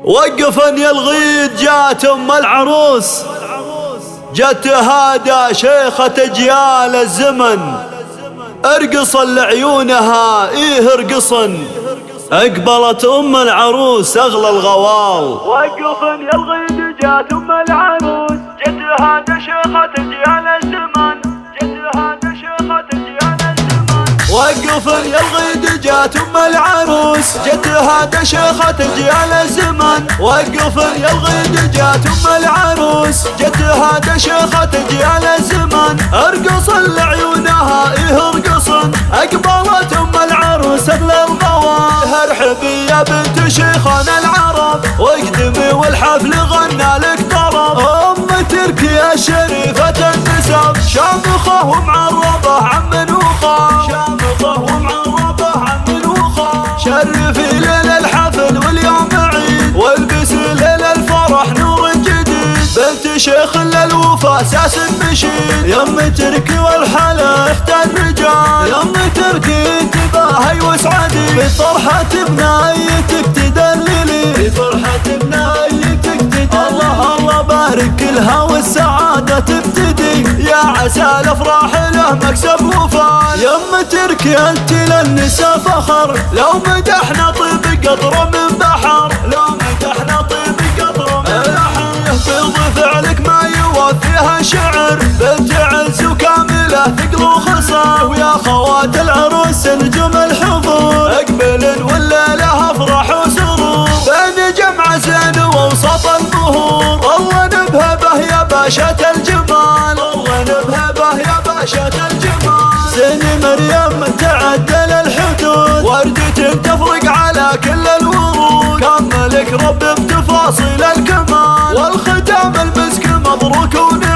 وقفن يا الغيد جات ام العروس، جت تهادى شيخة اجيال الزمن، ارقصن لعيونها ايه ارقصن، اقبلت ام العروس اغلى الغوال. وقفن يا الغيد جات ام العروس، جت تهادى شيخة اجيال الزمن، جت تهادى شيخة اجيال الزمن. وقفن يا الغيد جات ام العروس، جت تهادى شيخة اجيال الزمن. وقفن يا الغيد جات ام العروس، جت تهادى شيخة اجيال الزمن، ارقصن لعيونها ايه ارقصن، اقبلت ام العروس اغلى الغوال. ارحبي يا بنت شيخنا العرب، واقدمي والحفل غنى لك طرب، ام تركيا شريفة النسب، شامخة ومعربة عم وخال، شامخة ومعربة عم وخال. شرفي ليل الحفل واليوم عيد، والبسي ليل الفرح نور جديد، بنت شيخ للوفا اساس النشيد، يم تركي والحلا اخت الرجال، يم تركي تباهي واسعدي، بفرحة بنايتك تدللي، بفرحة بنايتك تدللي. الله الله بارك لها والسعادة تبتدي، يا عسى الافراح له مكسب وفال. يم تركي انت للنساء فخر، لو مدحنا طيب قطرة من بحر، لو مدحنا طيب قطرة من بحر، يهبط فعلك ما يوفيها شعر، بنت عز وكاملة ثقل وخصر، ويا خوات العروس نجوم الحضور، اقبلن والليلة افراح وسرور، بين جمع زين ووسط الظهور، والله نبهبه يا باشا الجمال، والله نبهبه يا باشا الجمال. زين مريم تعدل الحدود، وردة تفرق على كل الورود، كملك رب بتفاصيل الكمال، والختام المسك مبروك ونعم.